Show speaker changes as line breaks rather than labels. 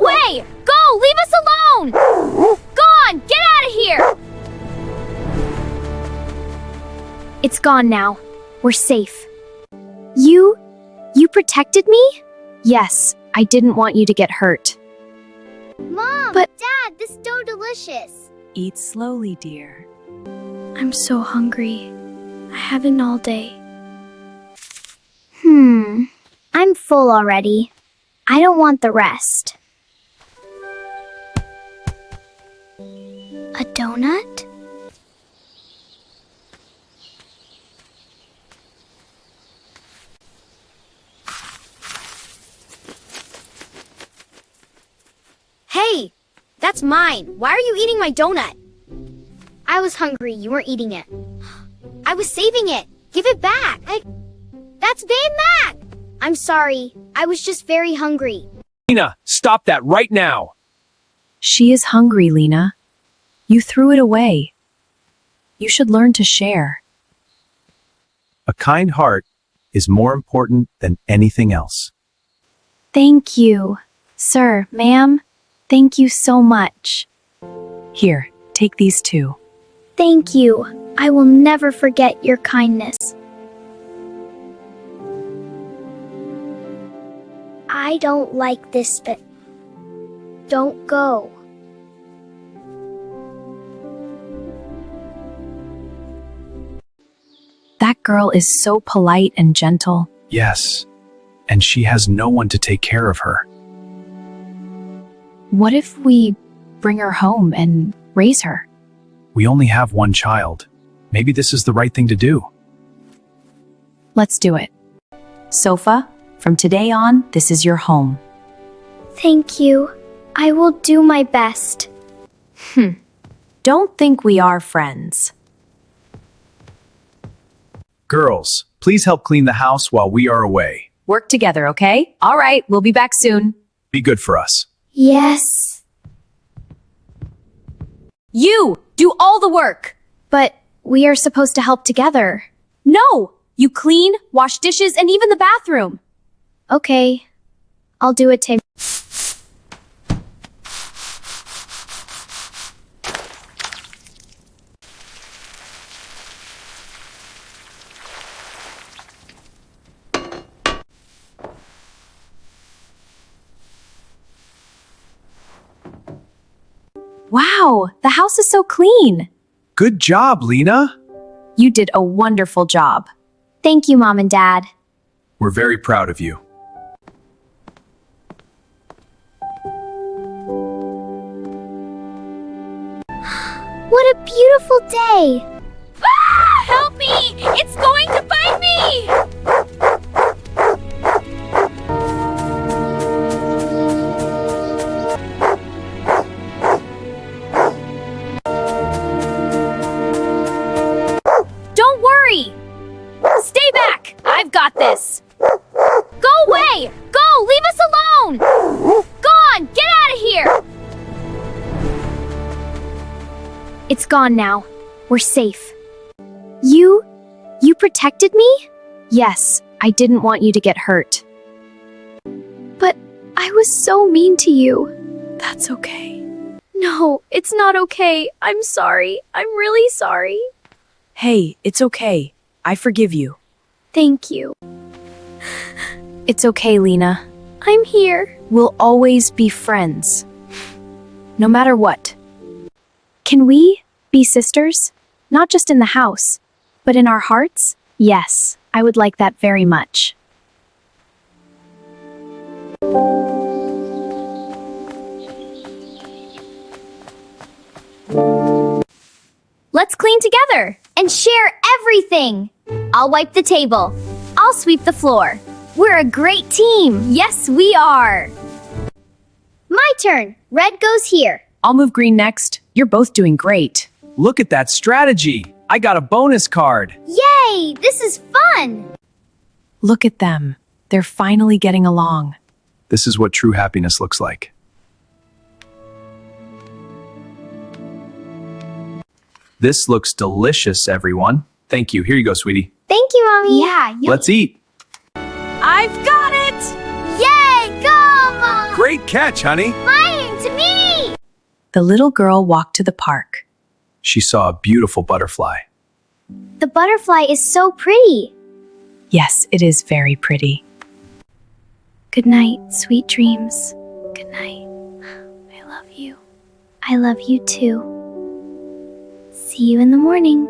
away! Go! Leave us alone! Gone! Get out of here! It's gone now. We're safe. You protected me? Yes, I didn't want you to get hurt.
Mom,
But-
Dad, this is so delicious.
Eat slowly, dear.
I'm so hungry. I haven't all day.
I'm full already. I don't want the rest. A donut?
Hey! That's mine. Why are you eating my donut?
I was hungry. You weren't eating it.
I was saving it. Give it back. That's Baymax!
I'm sorry. I was just very hungry.
Lena, stop that right now.
She is hungry, Lena. You threw it away. You should learn to share.
A kind heart is more important than anything else.
Thank you. Sir, ma'am, thank you so much. Here, take these two.
Thank you. I will never forget your kindness. I don't like this bit. Don't go.
That girl is so polite and gentle.
Yes, and she has no one to take care of her.
What if we bring her home and raise her?
We only have one child. Maybe this is the right thing to do.
Let's do it. Sofa, from today on, this is your home.
Thank you. I will do my best.
Don't think we are friends.
Girls, please help clean the house while we are away.
Work together, okay? All right, we'll be back soon.
Be good for us.
Yes.
You! Do all the work!
But we are supposed to help together.
No! You clean, wash dishes, and even the bathroom.
Okay. I'll do it, Tim.
Wow, the house is so clean.
Good job, Lena.
You did a wonderful job.
Thank you, Mom and Dad.
We're very proud of you.
What a beautiful day.
Ah! Help me! It's going to bite me! Don't worry! Stay back! I've got this! Go away! Go! Leave us alone! Gone! Get out of here!
It's gone now. We're safe. You protected me?
Yes, I didn't want you to get hurt.
But I was so mean to you.
That's okay.
No, it's not okay. I'm sorry. I'm really sorry.
Hey, it's okay. I forgive you.
Thank you.
It's okay, Lena.
I'm here.
We'll always be friends. No matter what. Can we be sisters? Not just in the house, but in our hearts? Yes, I would like that very much.
Let's clean together and share everything. I'll wipe the table. I'll sweep the floor. We're a great team. Yes, we are.
My turn. Red goes here.
I'll move green next. You're both doing great.
Look at that strategy. I got a bonus card.
Yay! This is fun.
Look at them. They're finally getting along.
This is what true happiness looks like. This looks delicious, everyone. Thank you. Here you go, sweetie.
Thank you, Mommy.
Yeah,
Let's eat.
I've got it!
Yay! Go, Mom!
Great catch, honey.
Flying to me!
The little girl walked to the park.
She saw a beautiful butterfly.
The butterfly is so pretty.
Yes, it is very pretty. Good night, sweet dreams. Good night. I love you.
I love you too. See you in the morning.